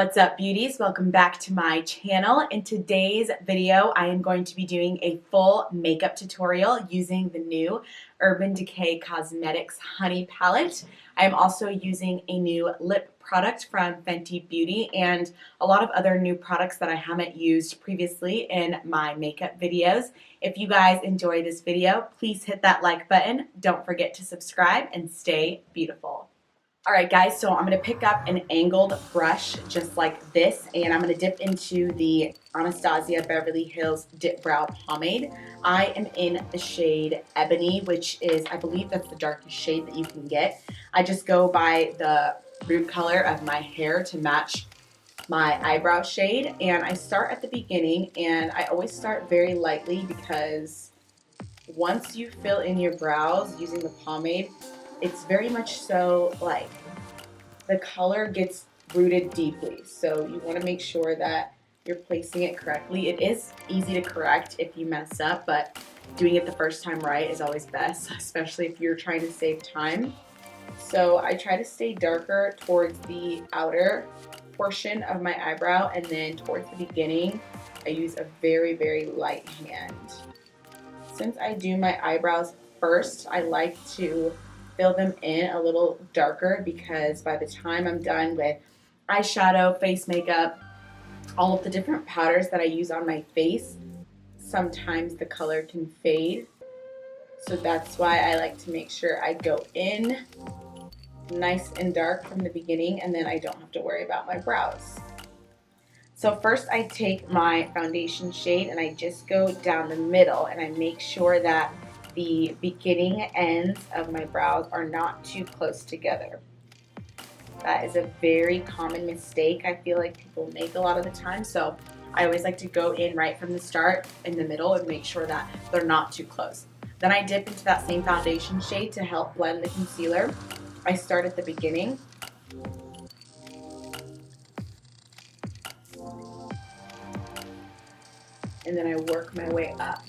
What's up, beauties? Welcome back to my channel. In today's video, I am going to be doing a full makeup tutorial using the new Urban Decay Cosmetics Honey Palette. I am also using a new lip product from Fenty Beauty and a lot of other new products that I haven't used previously in my makeup videos. If you guys enjoy this video, please hit that like button. Don't forget to subscribe and stay beautiful. Alright guys, so I'm going to pick up an angled brush just like this, and I'm going to dip into the Anastasia Beverly Hills Dip Brow Pomade. I am in the shade Ebony, which is, I believe that's the darkest shade that you can get. I just go by the root color of my hair to match my eyebrow shade, and I start at the beginning, and I always start very lightly because once you fill in your brows using the pomade, it's very much so like the color gets rooted deeply. So you want to make sure that you're placing it correctly. It is easy to correct if you mess up, but doing it the first time right is always best, especially if you're trying to save time. So I try to stay darker towards the outer portion of my eyebrow, and then towards the beginning, I use a very, very light hand. Since I do my eyebrows first, I like to fill them in a little darker because by the time I'm done with eyeshadow, face makeup, all of the different powders that I use on my face, sometimes the color can fade. So that's why I like to make sure I go in nice and dark from the beginning, and then I don't have to worry about my brows. So first I take my foundation shade and I just go down the middle, and I make sure that the beginning ends of my brows are not too close together. That is a very common mistake I feel like people make a lot of the time. So I always like to go in right from the start in the middle and make sure that they're not too close. Then I dip into that same foundation shade to help blend the concealer. I start at the beginning. And then I work my way up.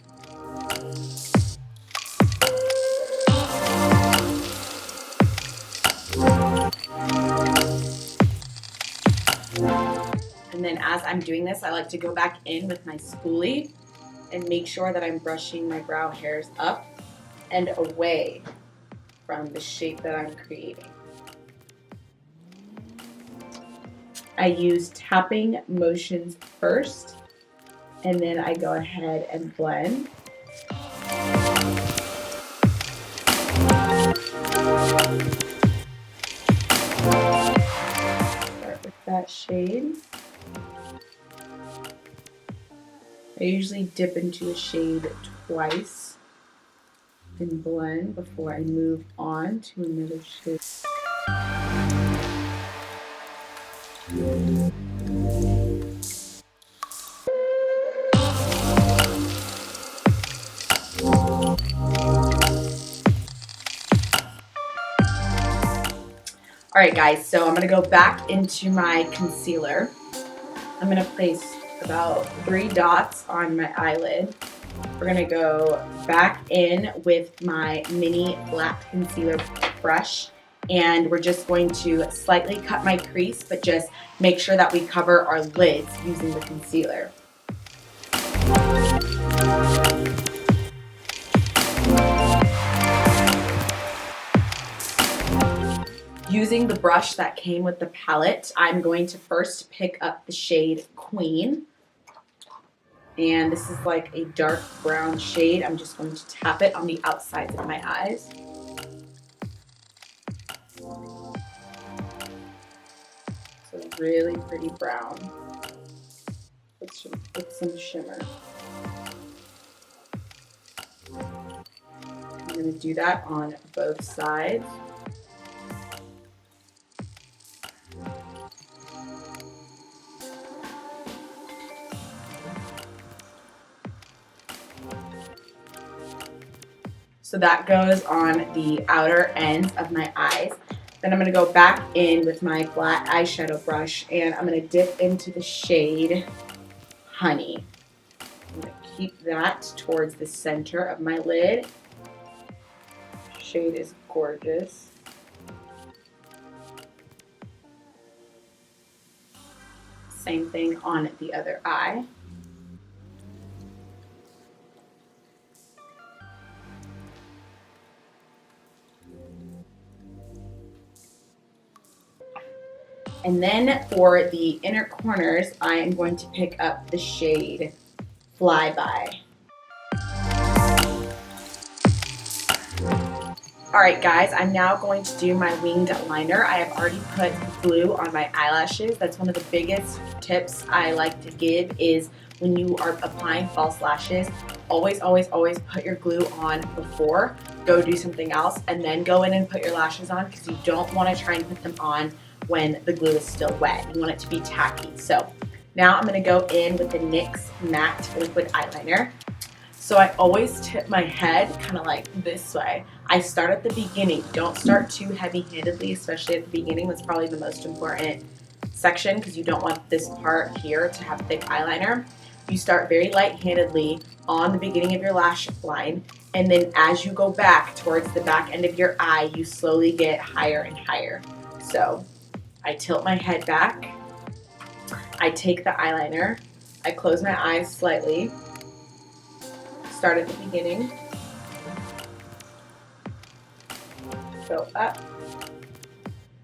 And then as I'm doing this, I like to go back in with my spoolie and make sure that I'm brushing my brow hairs up and away from the shape that I'm creating. I use tapping motions first, and then I go ahead and blend. Start with that shade. I usually dip into a shade twice and blend before I move on to another shade. Alright guys, so I'm going to go back into my concealer. I'm going to place about 3 dots on my eyelid. We're going to go back in with my mini flat concealer brush, and we're just going to slightly cut my crease, but just make sure that we cover our lids using the concealer. Using the brush that came with the palette, I'm going to first pick up the shade Queen. And this is like a dark brown shade. I'm just going to tap it on the outsides of my eyes. So really pretty brown with some shimmer. I'm going to do that on both sides. So that goes on the outer ends of my eyes. Then I'm going to go back in with my flat eyeshadow brush, and I'm going to dip into the shade Honey. I'm going to keep that towards the center of my lid. Shade is gorgeous. Same thing on the other eye. And then for the inner corners, I am going to pick up the shade Flyby. Alright guys, I'm now going to do my winged liner. I have already put glue on my eyelashes. That's one of the biggest tips I like to give is when you are applying false lashes, always put your glue on before, go do something else, and then go in and put your lashes on because you don't want to try and put them on when the glue is still wet. You want it to be tacky. So now I'm going to go in with the NYX Matte Liquid Eyeliner. So I always tip my head kind of like this way. I start at the beginning. Don't start too heavy-handedly, especially at the beginning. That's probably the most important section because you don't want this part here to have thick eyeliner. You start very light-handedly on the beginning of your lash line, and then as you go back towards the back end of your eye, you slowly get higher and higher. So I tilt my head back, I take the eyeliner, I close my eyes slightly, start at the beginning, go up,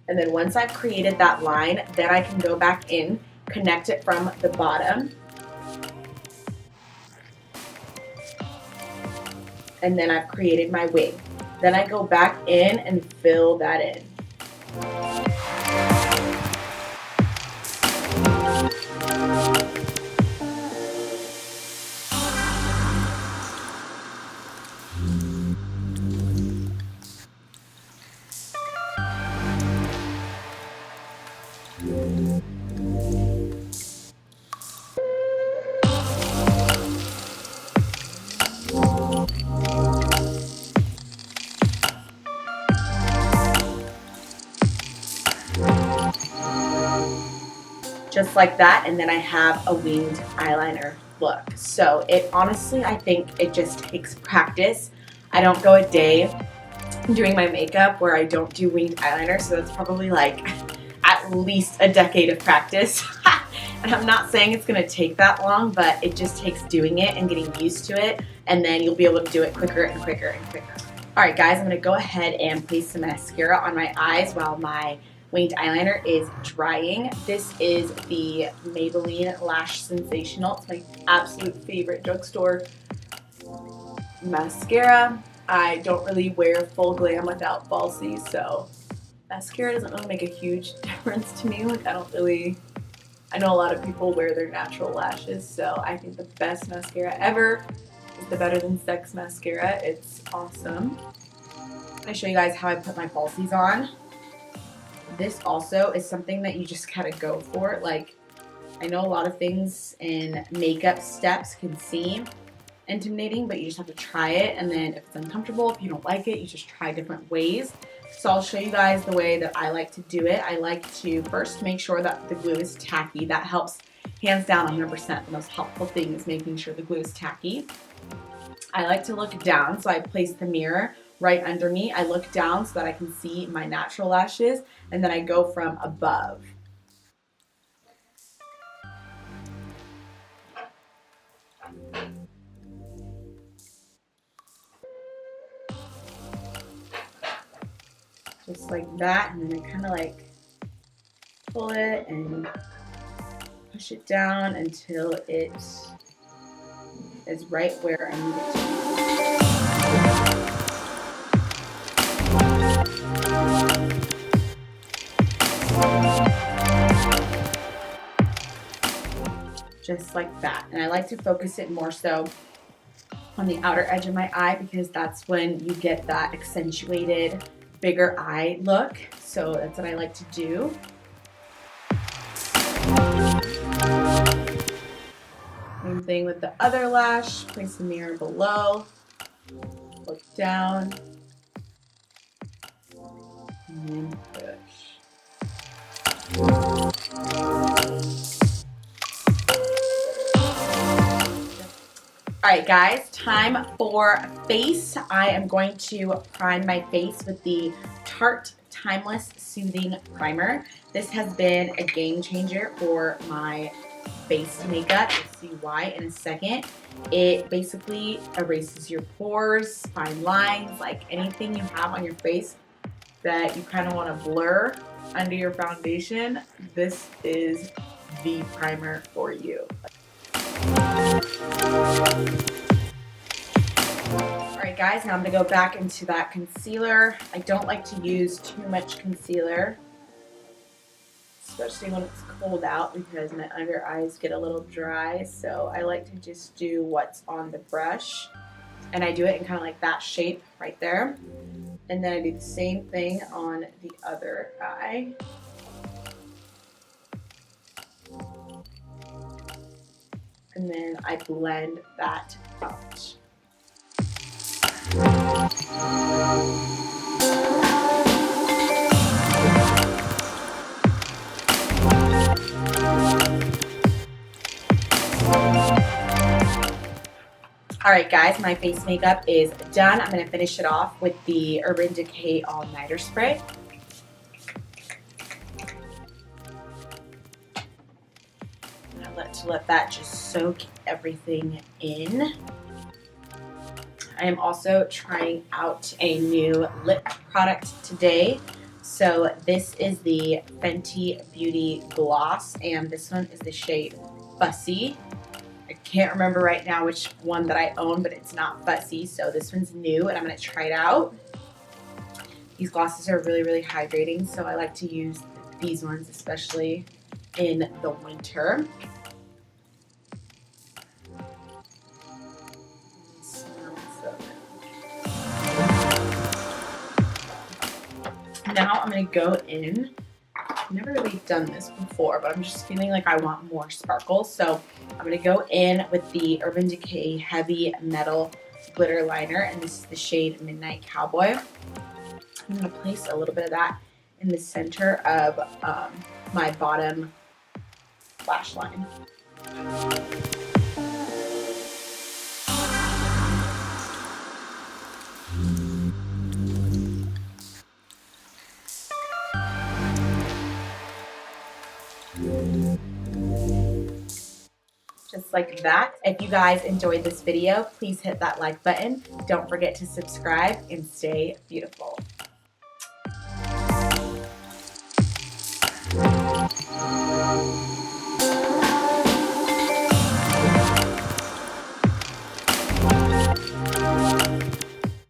and then once I've created that line, then I can go back in, connect it from the bottom, and then I've created my wing. Then I go back in and fill that in. Just like that, and then I have a winged eyeliner look. So it honestly, I think it just takes practice. I don't go a day doing my makeup where I don't do winged eyeliner, so that's probably like at least a decade of practice. And I'm not saying it's gonna take that long, but it just takes doing it and getting used to it, and then you'll be able to do it quicker and quicker and quicker. Alright guys, I'm gonna go ahead and place some mascara on my eyes while my winged eyeliner is drying. This is the Maybelline Lash Sensational. It's my absolute favorite drugstore mascara. I don't really wear full glam without falsies, so mascara doesn't really make a huge difference to me. Like I know a lot of people wear their natural lashes, so I think the best mascara ever is the Better Than Sex mascara. It's awesome. I'm gonna show you guys how I put my falsies on. This also is something that you just gotta go for. Like, I know a lot of things in makeup steps can seem intimidating, but you just have to try it, and then if it's uncomfortable, if you don't like it, you just try different ways. So I'll show you guys the way that I like to do it. I like to first make sure that the glue is tacky. That helps hands down 100%. The most helpful thing is making sure the glue is tacky. I like to look down, so I place the mirror right under me. I look down so that I can see my natural lashes, and then I go from above. Just like that, and then I kind of like pull it and push it down until it is right where I need it to be. Just like that. And I like to focus it more so on the outer edge of my eye because that's when you get that accentuated, bigger eye look. So that's what I like to do. Same thing with the other lash. Place the mirror below, look down, and then push. Alright guys, time for face. I am going to prime my face with the Tarte Timeless Soothing Primer. This has been a game changer for my base makeup. You'll see why in a second. It basically erases your pores, fine lines, like anything you have on your face that you kind of want to blur under your foundation. This is the primer for you. Alright guys, now I'm going to go back into that concealer. I don't like to use too much concealer, especially when it's cold out, because my under eyes get a little dry. So I like to just do what's on the brush, and I do it in kind of like that shape right there. And then I do the same thing on the other eye. And then I blend that out. Alright guys, my face makeup is done. I'm going to finish it off with the Urban Decay All Nighter Spray. I'm going to let that just soak everything in. I am also trying out a new lip product today. So this is the Fenty Beauty Gloss, and this one is the shade Fussy. I can't remember right now which one that I own, but it's not Fussy, so this one's new and I'm going to try it out. These glosses are really, really hydrating, so I like to use these ones, especially in the winter. Now I'm going to go in. I've never really done this before, but I'm just feeling like I want more sparkle. So I'm going to go in with the Urban Decay Heavy Metal Glitter Liner, and this is the shade Midnight Cowboy. I'm going to place a little bit of that in the center of my bottom lash line. Just like that. If you guys enjoyed this video, please hit that like button. Don't forget to subscribe and stay beautiful.